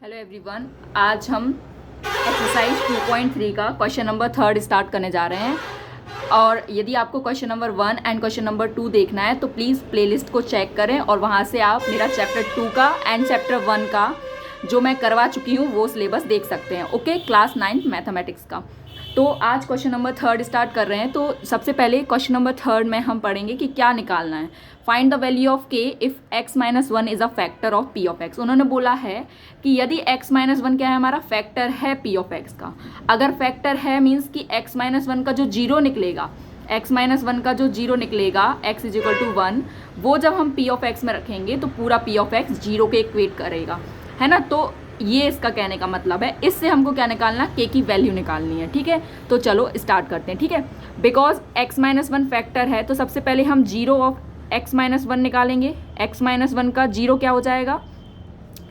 Hello everyone, आज हम exercise 2.3 का क्वेश्चन नंबर 3 स्टार्ट करने जा रहे हैं। और यदि आपको question number 1 and question number 2 देखना है तो प्लीज़ प्लेलिस्ट को चेक करें और वहाँ से आप मेरा चैप्टर 2 का एंड चैप्टर 1 का जो मैं करवा चुकी हूँ वो सिलेबस देख सकते हैं। ओके, क्लास 9 मैथमेटिक्स का। तो आज क्वेश्चन नंबर 3 स्टार्ट कर रहे हैं। तो सबसे पहले क्वेश्चन नंबर 3 में हम पढ़ेंगे कि क्या निकालना है। फाइंड द वैल्यू ऑफ के if x minus 1 is a factor of p of x। उन्होंने बोला है कि यदि x माइनस 1 क्या है, हमारा फैक्टर है p ऑफ x का। अगर फैक्टर है मीन्स कि x माइनस 1 का जो जीरो निकलेगा, x माइनस 1 का जो जीरो निकलेगा x इज इक्वल टू 1, वो जब हम p ऑफ x में रखेंगे तो पूरा p ऑफ x जीरो के इक्वेट करेगा, है ना। तो ये इसका कहने का मतलब है। इससे हमको क्या निकालना, के की वैल्यू निकालनी है। ठीक है, तो चलो स्टार्ट करते हैं। ठीक है, बिकॉज x माइनस 1 फैक्टर है तो सबसे पहले हम जीरो ऑफ x माइनस 1 निकालेंगे। x माइनस 1 का जीरो क्या हो जाएगा,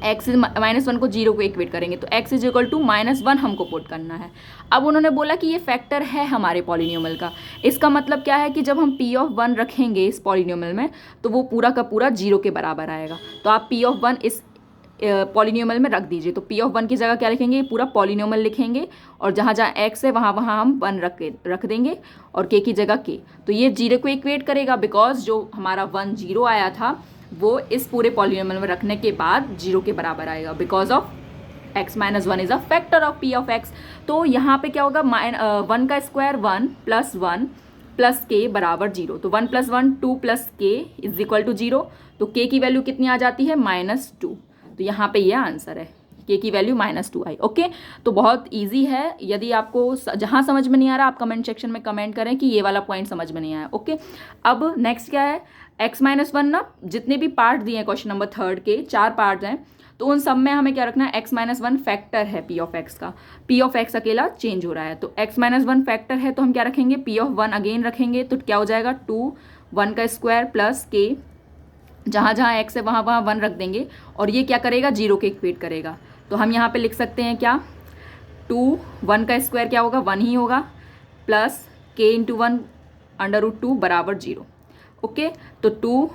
x माइनस 1 को जीरो को इक्वेट करेंगे तो x इज इक्वल टू -1 हमको पुट करना है। अब उन्होंने बोला कि ये फैक्टर है हमारे पॉलिनोमियल का। इसका मतलब क्या है कि जब हम p ऑफ 1 रखेंगे इस पॉलिनोमियल में तो वो पूरा का पूरा जीरो के बराबर आएगा। तो आप p ऑफ 1 इस पॉलिनोमियल में रख दीजिए। तो p ऑफ 1 की जगह क्या लिखेंगे, पूरा पॉलिनोमियल लिखेंगे और जहाँ जहाँ x है वहाँ वहाँ हम 1 रख देंगे और k की जगह k। तो ये जीरो को इक्वेट करेगा बिकॉज जो हमारा 1 जीरो आया था वो इस पूरे पॉलिनोमियल में रखने के बाद जीरो के बराबर आएगा because of x minus 1 is a factor of p of x। तो यहाँ पे क्या होगा, 1 का स्क्वायर 1 प्लस 1 प्लस के बराबर जीरो। तो 1 प्लस 1 2 प्लस के इज इक्वल टू जीरो। तो k की वैल्यू कितनी आ जाती है, -2। तो यहाँ पे ये आंसर है, के की वैल्यू -2 आई। ओके, तो बहुत इजी है। यदि आपको जहाँ समझ में नहीं आ रहा आप कमेंट सेक्शन में कमेंट करें कि ये वाला पॉइंट समझ में नहीं आया। ओके, अब नेक्स्ट क्या है, x माइनस 1 ना, जितने भी पार्ट दिए हैं क्वेश्चन नंबर 3 के 4 पार्ट हैं तो उन सब में हमें क्या रखना है, x माइनस 1 फैक्टर है p ऑफ x का। p ऑफ x अकेला चेंज हो रहा है तो x माइनस 1 फैक्टर है तो हम क्या रखेंगे, p ऑफ 1 अगेन रखेंगे। तो क्या हो जाएगा 2 1 का स्क्वायर प्लस k, जहाँ जहाँ x है वहाँ वहाँ 1 रख देंगे और ये क्या करेगा, जीरो के इक्वेट करेगा। तो हम यहाँ पे लिख सकते हैं क्या, 2 1 का स्क्वायर क्या होगा, 1 ही होगा, प्लस k इंटू 1 √2 बराबर जीरो। ओके, तो 2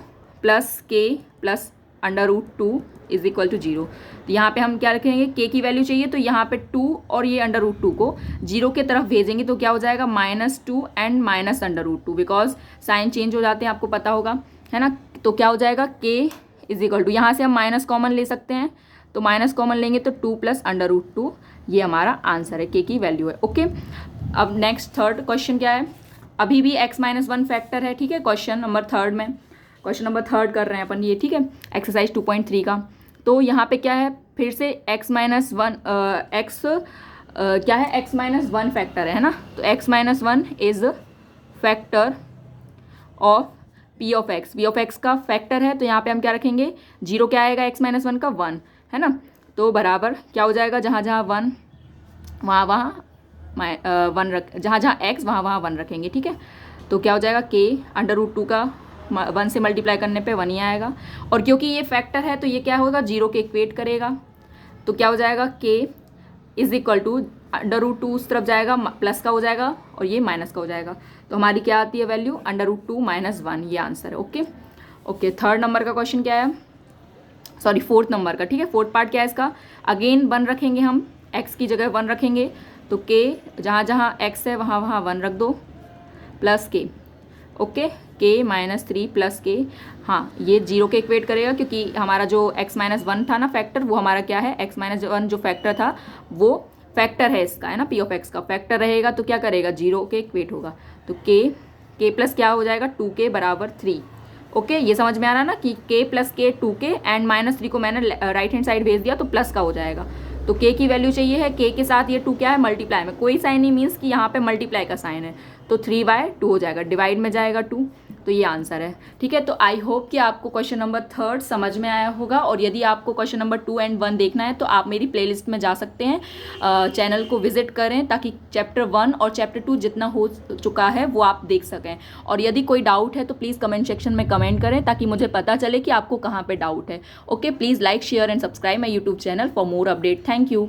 plus k plus √2 is equal to zero. तो यहाँ पे हम क्या रखेंगे, k की वैल्यू चाहिए तो यहाँ पे 2 और ये √2 को जीरो के तरफ भेजेंगे तो क्या हो जाएगा, -2 एंड -√2 बिकॉज साइन चेंज हो जाते हैं, आपको पता होगा, है ना। तो क्या हो जाएगा, k इज इक्वल टू, यहाँ से हम माइनस कॉमन ले सकते हैं तो माइनस कॉमन लेंगे तो 2 प्लस √2, ये हमारा आंसर है, k की वैल्यू है। ओके, अब नेक्स्ट थर्ड क्वेश्चन क्या है, अभी भी x माइनस 1 फैक्टर है। ठीक है, क्वेश्चन नंबर 3 में, क्वेश्चन नंबर 3 कर रहे हैं अपन ये। ठीक है, एक्सरसाइज 2.3 का। तो यहाँ पे क्या है, फिर से x माइनस 1 क्या है, x माइनस 1 फैक्टर है ना। तो x minus 1 is factor of p of x का फैक्टर है तो यहाँ पे हम क्या रखेंगे, जीरो क्या आएगा, x माइनस 1 का 1 है ना। तो बराबर क्या हो जाएगा, जहाँ जहाँ 1 वहाँ वहाँ 1 रख, जहाँ जहाँ x वहाँ वहाँ 1 रखेंगे। ठीक है, तो क्या हो जाएगा, k √2 का 1 से मल्टीप्लाई करने पे 1 ही आएगा और क्योंकि ये फैक्टर है तो ये क्या होगा, जीरो के इक्वेट करेगा। तो क्या हो जाएगा, k इज इक्वल टू √2 उस तरफ जाएगा, प्लस का हो जाएगा और ये माइनस का हो जाएगा। तो हमारी क्या आती है वैल्यू, √2 - 1, ये आंसर है। ओके ओके, थर्ड नंबर का क्वेश्चन क्या है, सॉरी फोर्थ नंबर का। ठीक है, फोर्थ पार्ट क्या है इसका, अगेन 1 रखेंगे हम, x की जगह 1 रखेंगे तो k जहाँ जहाँ x है वहाँ वहाँ 1 रख दो plus k। Okay, k -3 plus k, हाँ ये जीरो के इक्वेट करेगा क्योंकि हमारा जो x माइनस 1 था ना फैक्टर, वो हमारा क्या है, x माइनस 1 जो फैक्टर था वो फैक्टर है इसका, है ना, p ऑफ x का फैक्टर रहेगा तो क्या करेगा, जीरो के इक्वेट होगा। तो k प्लस क्या हो जाएगा, 2k बराबर 3। ओके, ये समझ में आ रहा ना कि k plus k 2k and -3 को मैंने राइट हैंड साइड भेज दिया तो प्लस का हो जाएगा। तो k की वैल्यू चाहिए है, k के साथ ये 2 क्या है, मल्टीप्लाई में, कोई साइन नहीं मीन्स कि यहाँ पे मल्टीप्लाई का साइन है तो 3/2 हो जाएगा, डिवाइड में जाएगा 2, तो ये आंसर है। ठीक है, तो आई होप कि आपको क्वेश्चन नंबर 3 समझ में आया होगा और यदि आपको क्वेश्चन नंबर 2 एंड 1 देखना है तो आप मेरी प्लेलिस्ट में जा सकते हैं, चैनल को विजिट करें ताकि चैप्टर 1 और चैप्टर 2 जितना हो चुका है वो आप देख सकें। और यदि कोई डाउट है तो प्लीज़ कमेंट सेक्शन में कमेंट करें ताकि मुझे पता चले कि आपको कहाँ पर डाउट है। Okay, please like share and subscribe my YouTube channel for more update. Thank you.